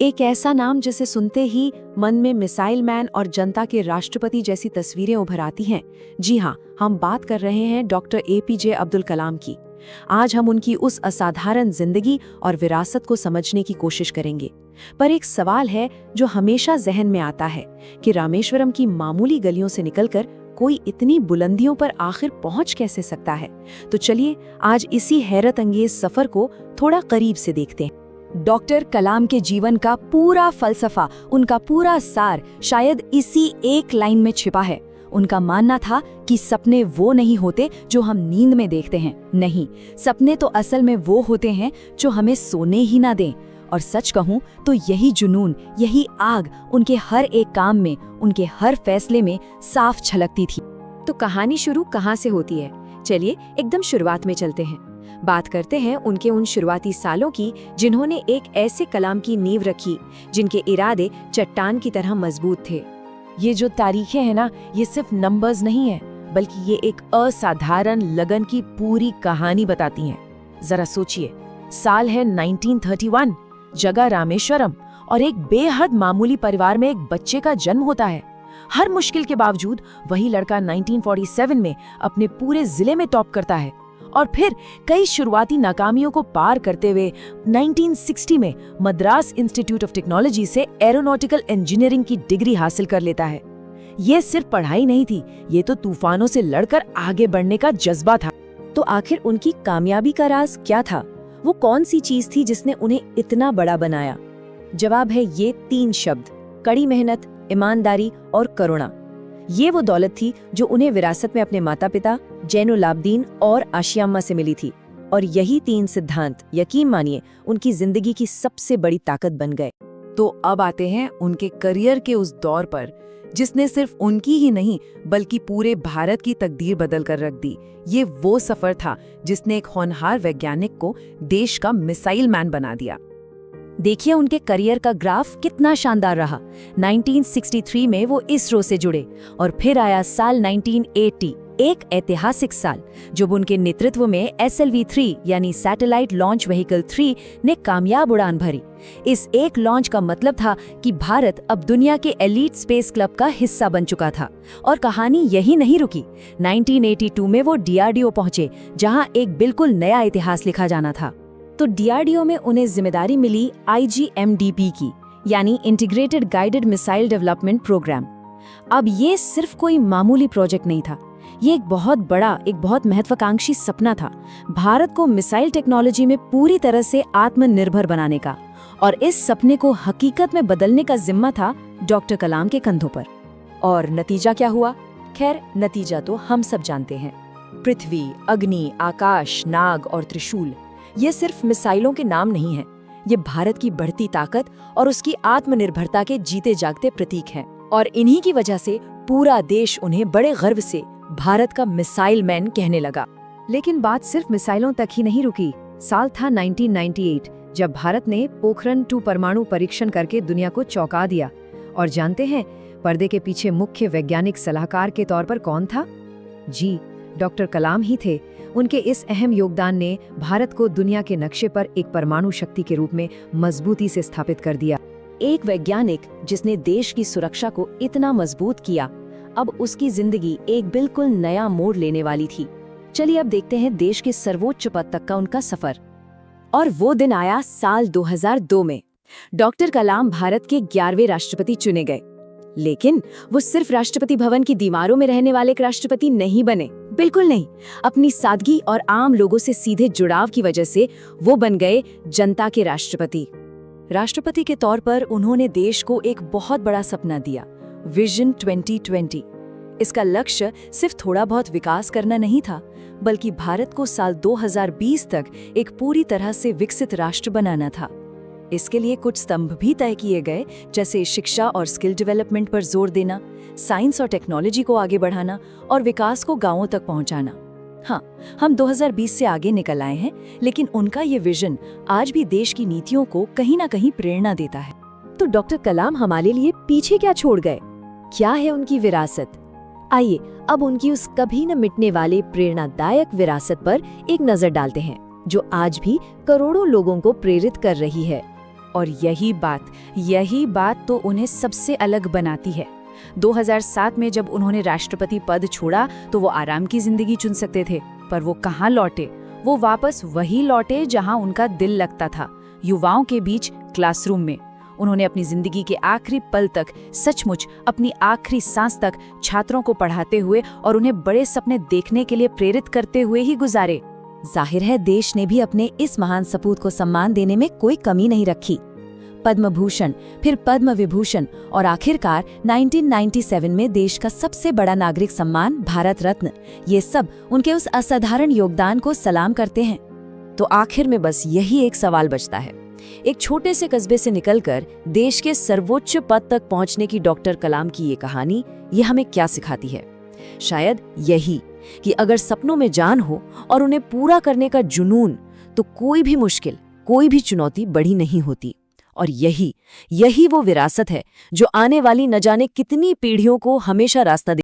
एक ऐसा नाम जिसे सुनते ही मन में मिसाइल मैन और जनता के राष्ट्रपति जैसी तस्वीरें उभर आती हैं। जी हाँ, हम बात कर रहे हैं डॉक्टर एपीजे अब्दुल कलाम की। आज हम उनकी उस असाधारण जिंदगी और विरासत को समझने की कोशिश करेंगे। पर एक सवाल है जो हमेशा जहन में आता है कि रामेश्वरम की मामूली गलियों से निकलकर कोई इतनी बुलंदियों पर आखिर पहुंच कैसे सकता है। तो चलिए आज इसी हैरत अंगेज सफर को थोड़ा करीब से देखते हैं। डॉक्टर कलाम के जीवन का पूरा फलसफा, उनका पूरा सार शायद इसी एक लाइन में छिपा है। उनका मानना था कि सपने वो नहीं होते जो हम नींद में देखते हैं। नहीं, सपने तो असल में वो होते हैं जो हमें सोने ही ना दें। और सच कहूं तो यही जुनून, यही आग उनके हर एक काम में, उनके हर फैसले में साफ छलकती थी। तो कहानी शुरू कहाँ से होती है? चलिए एकदम शुरुआत में चलते हैं। बात करते हैं उनके उन शुरुआती सालों की जिन्होंने एक ऐसे कलाम की नींव रखी जिनके इरादे चट्टान की तरह मजबूत थे। ये जो तारीखें हैं ना, ये सिर्फ नंबर्स नहीं है, बल्कि ये एक असाधारण लगन की पूरी कहानी बताती हैं। जरा सोचिए, साल है 1931, जगह रामेश्वरम, और एक बेहद मामूली परिवार में एक बच्चे का जन्म होता है। हर मुश्किल के बावजूद वही लड़का 1947 में अपने पूरे जिले में टॉप करता है और फिर कई शुरुआती नाकामियों को पार करते हुए 1960 में मद्रास इंस्टीट्यूट ऑफ टेक्नोलॉजी से एरोनॉटिकल इंजीनियरिंग की डिग्री हासिल कर लेता है। ये सिर्फ पढ़ाई नहीं थी, ये तो तूफानों से लड़कर आगे बढ़ने का जज्बा था। तो आखिर उनकी कामयाबी का राज क्या था? वो कौन सी चीज थी जिसने उन्हें इतना बड़ा बनाया? जवाब है ये 3 शब्द: कड़ी मेहनत, ईमानदारी और करुणा। ये वो दौलत थी जो उन्हें विरासत में अपने माता पिता जैनुल आबदीन और आशियाम्मा से मिली थी। और यही 3 सिद्धांत, यकीन मानिए, उनकी जिंदगी की सबसे बड़ी ताकत बन गए। तो अब आते हैं उनके करियर के उस दौर पर जिसने सिर्फ उनकी ही नहीं बल्कि पूरे भारत की तकदीर बदल कर रख दी। ये वो सफर था जिसने एक होनहार वैज्ञानिक को देश का मिसाइल मैन बना दिया। देखिए उनके करियर का ग्राफ कितना शानदार रहा। 1963 में वो इसरो से जुड़े और फिर आया साल 1980, एक ऐतिहासिक साल जब उनके नेतृत्व में SLV-3 यानी सैटेलाइट लॉन्च व्हीकल 3 ने कामयाब उड़ान भरी। इस एक लॉन्च का मतलब था कि भारत अब दुनिया के एलीट स्पेस क्लब का हिस्सा बन चुका था। और कहानी यही नहीं रुकी। 1982 में वो DRDO पहुंचे, जहां एक बिल्कुल नया इतिहास लिखा जाना था। तो DRDO में उन्हें जिम्मेदारी मिली IGMDP की, यानी integrated guided missile development programme. अब ये सिर्फ कोई मामूली प्रोजेक्ट नहीं था, ये एक बहुत बड़ा, एक बहुत महत्वाकांक्षी सपना था, भारत को मिसाइल टेक्नोलॉजी में पूरी तरह से आत्मनिर्भर बनाने का। और इस सपने को हकीकत में बदलने का जिम्मा था डॉक्टर कलाम के कंधों पर। और नतीजा क्या हुआ? खैर, नतीजा तो हम सब जानते हैं। पृथ्वी, अग्नि, आकाश, नाग और त्रिशूल, ये सिर्फ मिसाइलों के नाम नहीं हैं, ये भारत की बढ़ती ताकत और उसकी आत्मनिर्भरता के जीते जागते प्रतीक हैं। और इन्हीं की वजह से पूरा देश उन्हें बड़े गर्व से भारत का मिसाइल मैन कहने लगा। लेकिन बात सिर्फ मिसाइलों तक ही नहीं रुकी। साल था 1998, जब भारत ने पोखरण 2 परमाणु परीक्षण करके दुनिया को चौंका दिया। और जानते हैं पर्दे के पीछे मुख्य वैज्ञानिक सलाहकार के तौर पर कौन था? जी, डॉक्टर कलाम ही थे। उनके इस अहम योगदान ने भारत को दुनिया के नक्शे पर एक परमाणु शक्ति के रूप में मजबूती से स्थापित कर दिया। एक वैज्ञानिक जिसने देश की सुरक्षा को इतना मजबूत किया, अब उसकी जिंदगी एक बिल्कुल नया मोड़ लेने वाली थी। चलिए अब देखते हैं देश के सर्वोच्च पद तक का उनका सफर। और वो दिन आया साल 2002 में। डॉक्टर कलाम भारत के 11वें राष्ट्रपति चुने गए। लेकिन वो सिर्फ राष्ट्रपति भवन की दीवारों में रहने वाले एक राष्ट्रपति नहीं बने, बिल्कुल नहीं। अपनी सादगी और आम लोगों से सीधे जुड़ाव की वजह से वो बन गए जनता के राष्ट्रपति। राष्ट्रपति के तौर पर उन्होंने देश को एक बहुत बड़ा सपना दिया, विजन 2020। इसका लक्ष्य सिर्फ थोड़ा बहुत विकास करना नहीं था, बल्कि भारत को साल 2020 तक एक पूरी तरह से विकसित राष्ट्र बनाना था। इसके लिए कुछ स्तंभ भी तय किए गए, जैसे शिक्षा और स्किल डेवलपमेंट पर जोर देना, साइंस और टेक्नोलॉजी को आगे बढ़ाना और विकास को गांवों तक पहुंचाना। हाँ, हम 2020 से आगे निकल आए हैं, लेकिन उनका ये विजन आज भी देश की नीतियों को कहीं ना कहीं प्रेरणा देता है। तो डॉक्टर कलाम हमारे लिए पीछे क्या छोड़ गए? क्या है उनकी विरासत? आइए अब उनकी उस कभी न मिटने वाले प्रेरणादायक विरासत पर एक नजर डालते हैं, जो आज भी करोड़ों लोगों को प्रेरित कर रही है। और यही बात तो उन्हें सबसे अलग बनाती है। 2007 में जब उन्होंने राष्ट्रपति पद छोड़ा तो वो आराम की जिंदगी चुन सकते थे, पर वो कहाँ लौटे? वो वापस वही लौटे जहां उनका दिल लगता था, युवाओं के बीच, क्लासरूम में। उन्होंने अपनी जिंदगी के आखिरी पल तक, सचमुच अपनी आखिरी सांस तक छात्रों को पढ़ाते हुए और उन्हें बड़े सपने देखने के लिए प्रेरित करते हुए ही गुजारे। जाहिर है देश ने भी अपने इस महान सपूत को सम्मान देने में कोई कमी नहीं रखी। पद्म भूषण, फिर पद्म विभूषण और आखिरकार 1997 में देश का सबसे बड़ा नागरिक सम्मान भारत रत्न, ये सब उनके उस असाधारण योगदान को सलाम करते हैं। तो आखिर में बस यही एक सवाल बचता है, एक छोटे से कस्बे से निकलकर देश के सर्वोच्च पद तक पहुंचने की डॉक्टर कलाम की ये कहानी, ये हमें क्या सिखाती है? शायद यही कि अगर सपनों में जान हो और उन्हें पूरा करने का जुनून, तो कोई भी मुश्किल, कोई भी चुनौती बड़ी नहीं होती। और यही वो विरासत है जो आने वाली न जाने कितनी पीढ़ियों को हमेशा रास्ता